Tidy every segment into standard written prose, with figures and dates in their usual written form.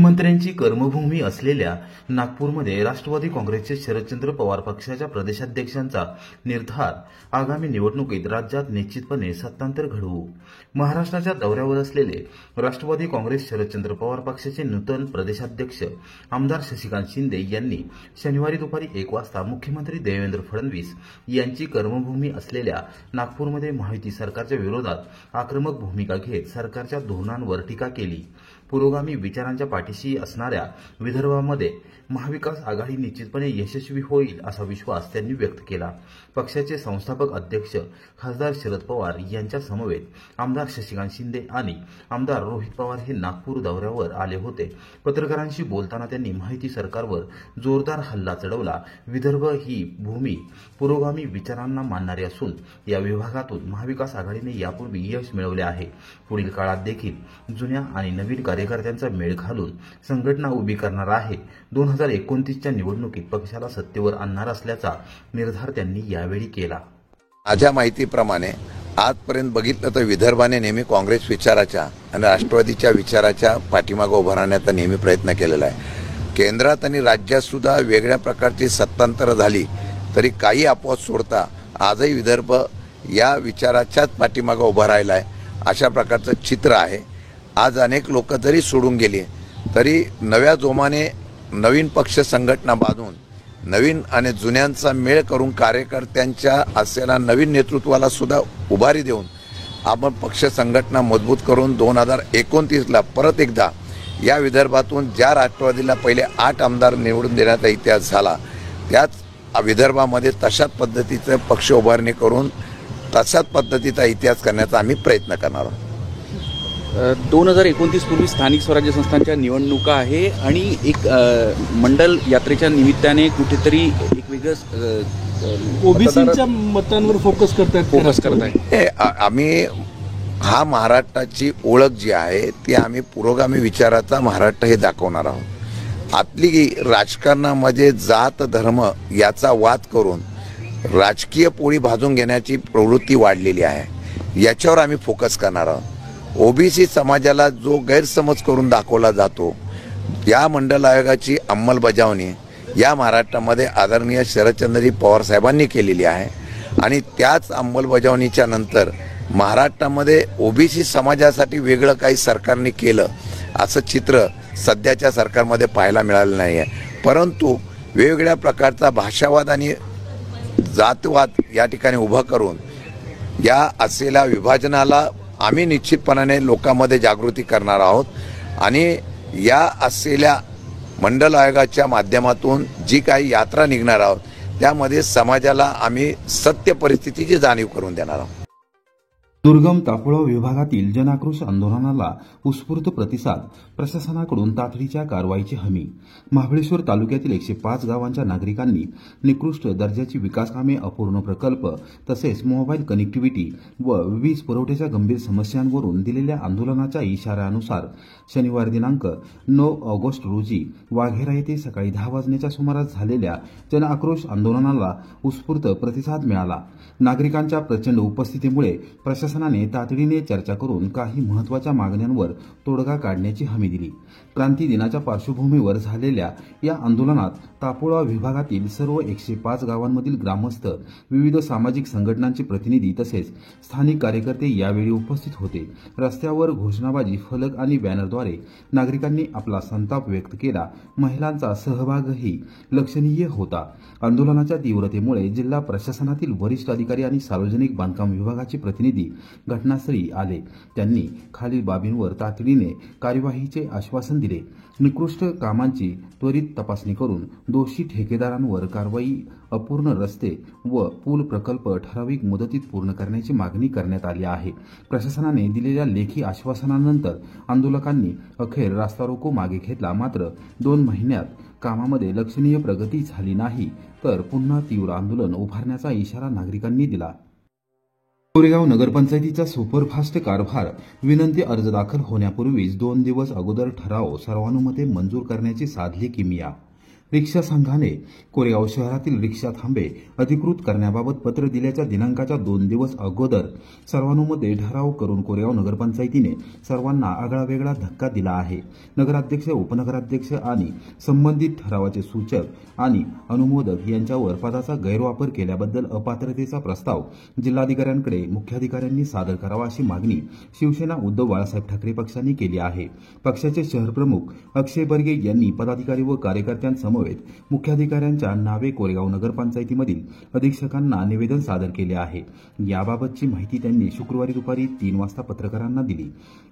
मुख्यमंत्र्यांची कर्मभूमी असलेल्या नागपूरमध्ये राष्ट्रवादी काँग्रेसचे शरदचंद्र पवार पक्षाच्या प्रदेशाध्यक्षांचा निर्धार आगामी निवडणुकीत राज्यात निश्चितपणे सत्तांतर घडवू. महाराष्ट्राच्या दौऱ्यावर असलेले राष्ट्रवादी काँग्रेस शरदचंद्र पवार पक्षाचे नूतन प्रदेशाध्यक्ष आमदार शशिकांत शिंदे यांनी शनिवारी दुपारी 1 वाजता मुख्यमंत्री देवेंद्र फडणवीस यांची कर्मभूमी असलेल्या नागपूरमध्ये महायुती सरकारच्या विरोधात आक्रमक भूमिका घेत सरकारच्या धोरणांवर टीका केली. पुरोगामी विचारांच्या पाठीशी असणाऱ्या विदर्भामध्ये महाविकास आघाडी निश्चितपणे यशस्वी होईल असा विश्वास त्यांनी व्यक्त केला. पक्षाचे संस्थापक अध्यक्ष खासदार शरद पवार यांच्या समवेत आमदार शशिकांत शिंदे आणि आमदार रोहित पवार हे नागपूर दौऱ्यावर आले होते. पत्रकारांशी बोलताना त्यांनी महायुती सरकारवर जोरदार हल्ला चढवला. विदर्भ ही भूमी पुरोगामी विचारांना मानणारी असून या विभागातून महाविकास आघाडीने यापूर्वी यश मिळवले आहे. पुढील काळात देखील जुन्या आणि नवीन कार्यकर्त्यांचा मेळ घालून संघटना उभी करणार आहे. 2029च्या निवडणुकीत पक्षाला सत्तेवर आणणार असल्याचा निर्धार त्यांनी यावेळी केला. माझ्या माहितीप्रमाणे आजपर्यंत बघितलं तर विदर्भाने नेहमी काँग्रेस विचाराच्या आणि राष्ट्रवादीच्या विचाराच्या पाठीमागे उभं राहण्याचा नेहमी प्रयत्न केलेला आहे. केंद्रात आणि राज्यात सुद्धा वेगळ्या प्रकारची सत्तांतर झाली तरी काही अपवाद सोडता आजही विदर्भ या विचाराच्याच पाठीमागे उभा राहिला आहे अशा प्रकारचं चित्र आहे. आज अनेक लोक जरी सोडून गेली तरी नव्या जोमाने नवीन पक्ष संघटना बांधून नवीन आणि जुन्यांचा मेळ करून कार्यकर्त्यांच्या असलेल्या नवीन नेतृत्वाला सुद्धा उभारी देऊन आपण पक्ष संघटना मजबूत करून 2029ला परत एकदा या विदर्भातून ज्या राष्ट्रवादीला पहिले 8 आमदार निवडून देण्याचा इतिहास झाला त्याच विदर्भामध्ये तशाच पद्धतीचं पक्ष उभारणी करून तशाच पद्धतीचा इतिहास करण्याचा आम्ही प्रयत्न करणार आहोत. 2029 पूर्वी स्थानिक स्वराज्य संस्थांच्या निवडणुका आहे आणि एक मंडल यात्रेच्या निमित्ताने कुठेतरी एक वेगळं ओबीसीच्या मतांवर फोकस करताय. आम्ही हा महाराष्ट्राची ओळख जी आहे ती आम्ही पुरोगामी विचाराचा महाराष्ट्र हे दाखवणार आहोत. आपली राजकारणामध्ये जात धर्म याचा वाद करून राजकीय पोळी भाजून घेण्याची प्रवृत्ती वाढलेली आहे. याच्यावर आम्ही फोकस करणार आहोत. ओबीसी समाजाला जो गैरसमज करून दाखवला जातो या मंडल आयोगाची अंमलबजावणी या महाराष्ट्रामध्ये आदरणीय शरदचंद्रजी पवार साहेबांनी केलेली आहे आणि त्याच अंमलबजावणीच्या नंतर महाराष्ट्रामध्ये ओबीसी समाजासाठी वेगळं काही सरकारने केलं असं चित्र सध्याच्या सरकारमध्ये पाहायला मिळालं नाही आहे. परंतु वेगवेगळ्या प्रकारचा भाषावाद आणि जातवाद या ठिकाणी उभा करून या असलेल्या विभाजनाला आम्ही निश्चितपणाने लोकांमध्ये जागृती करणार आहोत आणि या असलेल्या मंडल आयोगाच्या माध्यमातून जी काही यात्रा निघणार आहोत त्यामध्ये समाजाला आम्ही सत्य परिस्थितीची जाणीव करून देणार आहोत. दुर्गम तापोळा विभागातील जनाक्रोश आंदोलनाला उत्स्फूर्त प्रतिसाद, प्रशासनाकडून तातडीच्या कारवाईची हमी. महाबळेश्वर तालुक्यातील 105 गावांच्या नागरिकांनी निकृष्ट दर्जाची विकास कामे, अपूर्ण प्रकल्प तसेच मोबाईल कनेक्टिव्हिटी व वीज पुरवठ्याच्या गंभीर समस्यांवरून दिलेल्या आंदोलनाच्या इशाऱ्यानुसार शनिवार दिनांक 9 ऑगस्ट रोजी वाघेरा येथे सकाळी 10 वाजण्याच्या सुमारास झालेल्या जनआक्रोश आंदोलनाला उत्स्फूर्त प्रतिसाद मिळाला. नागरिकांच्या प्रचंड उपस्थितीमुळे प्रशासनाने तातडीने चर्चा करून काही महत्त्वाच्या मागण्यांवर तोडगा काढण्याची हमी दिली. क्रांती दिनाच्या पार्श्वभूमीवर झालेल्या या आंदोलनात तापोळा विभागातील सर्व 105 गावांमधील ग्रामस्थ, विविध सामाजिक संघटनांचे प्रतिनिधी तसेच स्थानिक कार्यकर्ते यावेळी उपस्थित होते. रस्त्यावर घोषणाबाजी, फलक आणि बॅनरद्वारे नागरिकांनी आपला संताप व्यक्त केला. महिलांचा सहभागही लक्षणीय होता. आंदोलनाच्या तीव्रतेमुळे जिल्हा प्रशासनातील वरिष्ठ अधिकारी आणि सार्वजनिक बांधकाम विभागाचे प्रतिनिधी घटनास्थळी आले. त्यांनी खालील बाबींवर तातडीने कार्यवाहीचे आश्वासन दिले. निकृष्ट कामांची त्वरित तपासणी करून दोषी ठेकेदारांवर कारवाई, अपूर्ण रस्ते व पूल प्रकल्प ठराविक मुदतीत पूर्ण करण्याची मागणी करण्यात आली आहे. प्रशासनाने दिलेल्या लेखी आश्वासनानंतर आंदोलकांनी अखेर रास्ता रोको मागे घेतला. मात्र 2 महिन्यात कामामध्ये लक्षणीय प्रगती झाली नाही तर पुन्हा तीव्र आंदोलन उभारण्याचा इशारा नागरिकांनी दिला. कोरेगाव नगरपंचायतीचा सुपरफास्ट कारभार, विनंती अर्ज दाखल होण्यापूर्वीच 2 दिवस अगोदर ठराव सर्वानुमते मंजूर करण्याची साधली किमिया. रिक्षा संघाने कोरेगाव शहरातील रिक्षा थांबे अधिकृत करण्याबाबत पत्र दिल्याच्या दिनांकाच्या 2 दिवस अगोदर सर्वानुमते ठराव करून कोरेगाव नगरपंचायतीने सर्वांना आगळावेगळा धक्का दिला आहे. नगराध्यक्ष, उपनगराध्यक्ष आणि संबंधित ठरावाचे सूचक आणि अनुमोदक यांच्यावर पदाचा गैरवापर केल्याबद्दल अपात्रतेचा प्रस्ताव जिल्हाधिकाऱ्यांकडे मुख्याधिकाऱ्यांनी सादर करावा अशी मागणी शिवसेना उद्धव बाळासाहेब ठाकरे पक्षांनी केली आहे. पक्षाचे शहरप्रमुख अक्षय बर्गे यांनी पदाधिकारी व कार्यकर्त्यांसमोर मुख्याधिकाऱ्यांच्या नावे कोरेगाव नगरपंचायतीमधील अधीक्षकांना निवेदन सादर केले आहे. याबाबतची माहिती त्यांनी शुक्रवारी दुपारी 3 वाजता पत्रकारांना दिली.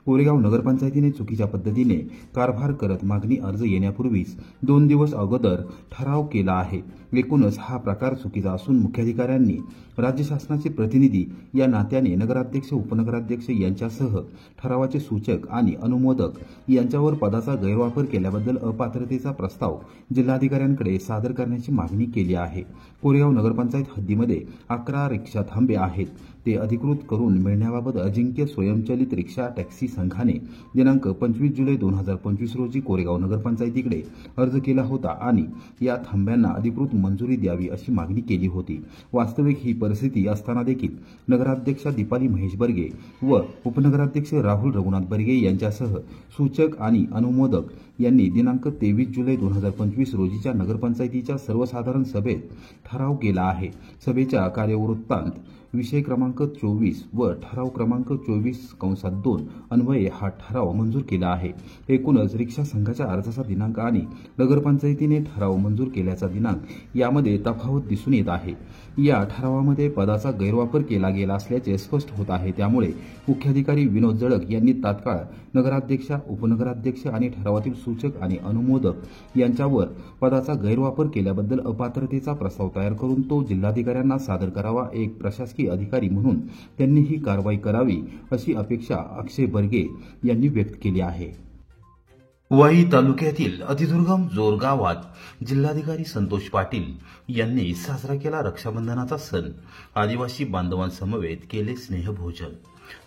कोरेगाव नगरपंचायतीने चुकीच्या पद्धतीने कारभार करत मागणी अर्ज येण्यापूर्वीच 2 दिवस अगोदर ठराव केला आहे. एकूणच हा प्रकार चुकीचा असून मुख्याधिकाऱ्यांनी राज्य शासनाचे प्रतिनिधी या नात्याने नगराध्यक्ष, उपनगराध्यक्ष यांच्यासह ठरावाचे सूचक आणि अनुमोदक यांच्यावर पदाचा गैरवापर केल्याबद्दल अपात्रतेचा प्रस्ताव जिल्हाधिकाऱ्यांकडे सादर करण्याची मागणी केली आहे. कोरेगाव नगरपंचायत हद्दीमध्ये 11 रिक्षा थांबे आहेत. ते अधिकृत करून मिळण्याबाबत अजिंक्य स्वयंचलित रिक्षा टॅक्सी संघाने दिनांक 25 जुलै 2025 रोजी कोरेगाव नगरपंचायतीकडे अर्ज केला होता आणि या थांब्यांना अधिकृत मंजुरी द्यावी अशी मागणी केली होती. वास्तविक ही परिस्थिती असताना देखील नगराध्यक्षा दीपाली महेश बर्गे व उपनगराध्यक्ष राहुल रघुनाथ बर्गे यांच्यासह सूचक आणि अनुमोदक यांनी दिनांक 23 जुलै 2025 रोजीच्या नगरपंचायतीच्या सर्वसाधारण सभेत ठराव केला आहे. सभेच्या कार्यवृत्तांत विषय क्रमांक 24 व ठराव क्रमांक 24/2 अन्वये हा ठराव मंजूर केला आहे. एकूणच रिक्षा संघाच्या अर्जाचा दिनांक आणि नगरपंचायतीने ठराव मंजूर केल्याचा दिनांक यामध्ये तफावत दिसून येत आहे. या ठरावामध्ये पदाचा गैरवापर केला गेला असल्याचे स्पष्ट होत आहे. त्यामुळे मुख्याधिकारी विनोद जळक यांनी तात्काळ नगराध्यक्ष, उपनगराध्यक्ष आणि ठरावातील सूचक आणि अनुमोदक यांच्यावर पदाचा गैरवापर केल्याबद्दल अपात्रतेचा प्रस्ताव तयार करून तो जिल्हाधिकाऱ्यांना सादर करावा. एक प्रशासकीय अधिकारी म्हणून त्यांनी ही कारवाई करावी अशी अपेक्षा अक्षय बर्गे यांनी व्यक्त केली आहे. वाई तालुक्यातील अतिदुर्गम जोर गावात जिल्हाधिकारी संतोष पाटील यांनी साजरा केला रक्षाबंधनाचा सण. आदिवासी बांधवांसमवेत केले स्नेहभोजन.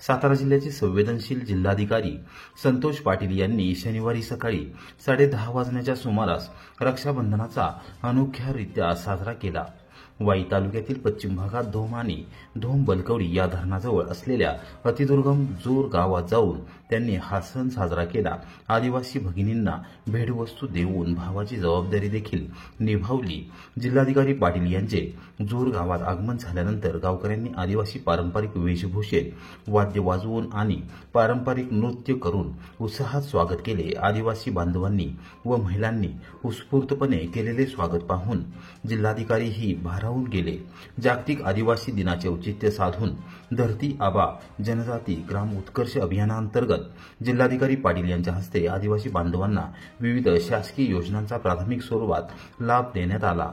सातारा जिल्ह्याचे संवेदनशील जिल्हाधिकारी संतोष पाटील यांनी शनिवारी सकाळी 10:30 वाजण्याच्या सुमारास रक्षाबंधनाचा अनोख्यारित्या साजरा केला. वाई तालुक्यातील पश्चिम भागात धोम आणि धोम बलकवडी या धरणाजवळ असलेल्या अतिदुर्गम जोर गावात जाऊन त्यांनी हा सण साजरा केला. आदिवासी भगिनींना भेटवस्तू देऊन भावाची जबाबदारी देखील निभावली. जिल्हाधिकारी पाटील यांचे जोर गावात आगमन झाल्यानंतर गावकऱ्यांनी आदिवासी पारंपरिक वेशभूषेत वाद्य वाजवून आणि पारंपरिक नृत्य करून उत्साहात स्वागत केले. आदिवासी बांधवांनी व महिलांनी उत्स्फूर्तपणे केलेले स्वागत पाहून जिल्हाधिकारीही भारावून गेले. जागतिक आदिवासी दिनाचे औचित्य साधून धरती आबा जनजाती ग्राम उत्कर्ष अभियानांतर्गत जिल्हाधिकारी पाटील यांच्या हस्ते आदिवासी बांधवांना विविध शासकीय योजनांचा प्राथमिक स्वरूपात लाभ देण्यात आला.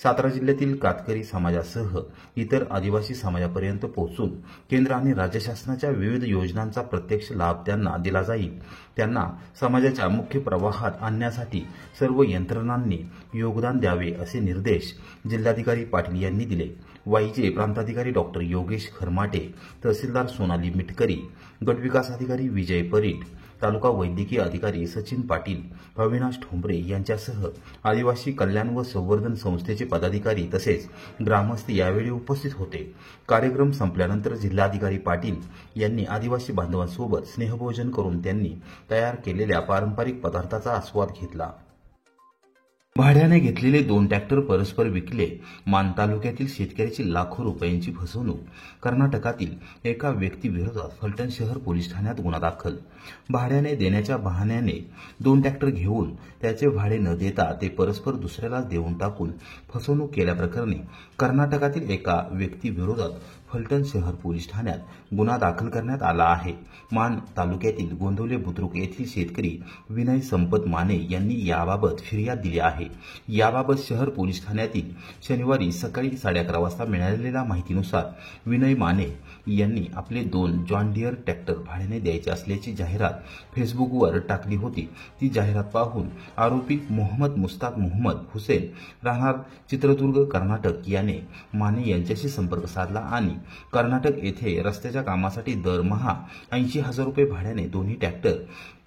सातारा जिल्ह्यातील कातकरी समाजासह इतर आदिवासी समाजापर्यंत पोहोचून केंद्र आणि राज्य शासनाच्या विविध योजनांचा प्रत्यक्ष लाभ त्यांना दिला जाईल. त्यांना समाजाच्या मुख्य प्रवाहात आणण्यासाठी सर्व यंत्रणांनी योगदान द्यावे असे निर्देश जिल्हाधिकारी पाटील यांनी दिले. वाईचे प्रांताधिकारी डॉक्टर योगेश खरमाटे, तहसीलदार सोनाली मिटकरी, गटविकास अधिकारी विजय परीट, तालुका वैद्यकीय अधिकारी सचिन पाटील, अविनाश ठोंबरे यांच्यासह आदिवासी कल्याण व संवर्धन संस्थेचे पदाधिकारी तसेच ग्रामस्थ यावेळी उपस्थित होते. कार्यक्रम संपल्यानंतर जिल्हाधिकारी पाटील यांनी आदिवासी बांधवांसोबत स्नेहभोजन करून त्यांनी तयार केलेल्या पारंपरिक पदार्थाचा आस्वाद घेतला. भाड्याने घेतलेले 2 ट्रॅक्टर परस्पर विकले. मान तालुक्यातील शेतकऱ्याची लाखो रुपयांची फसवणूक. कर्नाटकातील एका व्यक्तीविरोधात फलटण शहर पोलीस ठाण्यात गुन्हा दाखल. भाड्याने देण्याच्या बहाण्याने 2 ट्रॅक्टर घेऊन त्याचे भाडे न देता ते परस्पर दुसऱ्याला देऊन टाकून फसवणूक केल्याप्रकरणी कर्नाटकातील एका व्यक्तीविरोधात फलटण शहर पोलीस ठाण्यात गुन्हा दाखल करण्यात आला आहे. मान तालुक्यातील गोंदवले बुद्रुक येथील शेतकरी विनय संपत माने यांनी याबाबत फिर्याद दिली आहे. याबाबत शहर पोलीस ठाण्यातील शनिवारी सकाळी 11:30 वाजता मिळालेल्या माहितीनुसार विनय माने यांनी आपले 2 जॉन डियर ट्रॅक्टर भाड्याने द्यायचे असल्याची जाहिरात फेसबुकवर टाकली होती. ती जाहिरात पाहून आरोपी मोहम्मद मुस्ताक मोहम्मद हुसेन राहणार चित्रदुर्ग कर्नाटक याने माने यांच्याशी संपर्क साधला आणि कर्नाटक येथे रस्त्याच्या कामासाठी दरमहा 80,000 रुपये भाड्याने दोन्ही ट्रॅक्टर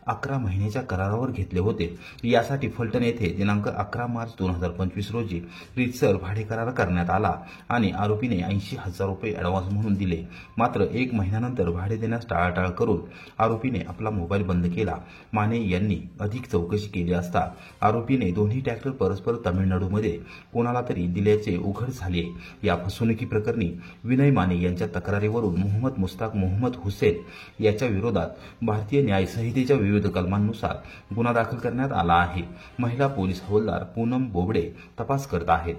11 महिन्याच्या करारावर घेतले होते. यासाठी फलटण येथे दिनांक 11 मार्च 2025 रोजी रीतसर भाडे करार करण्यात आला आणि आरोपीने 80,000 रुपये ॲडव्हान्स म्हणून दिले. मात्र 1 महिन्यानंतर भाडे देण्यास टाळाटाळ करून आरोपीने आपला मोबाईल बंद केला. माने यांनी अधिक चौकशी केली असता आरोपीने दोन्ही ट्रॅक्टर परस्पर तामिळनाडूमध्ये कोणाला तरी दिल्याचे उघड झाले. या फसवणुकी प्रकरणी विनय माने यांच्या तक्रारीवरून मोहम्मद मुस्ताक मोहम्मद हुसेन याच्या विरोधात भारतीय न्याय संहितेच्या विविध कलमांनुसार गुन्हा दाखल करण्यात आला आहे. महिला पोलीस हवालदार पूनम बोबडे तपास करत आहेत.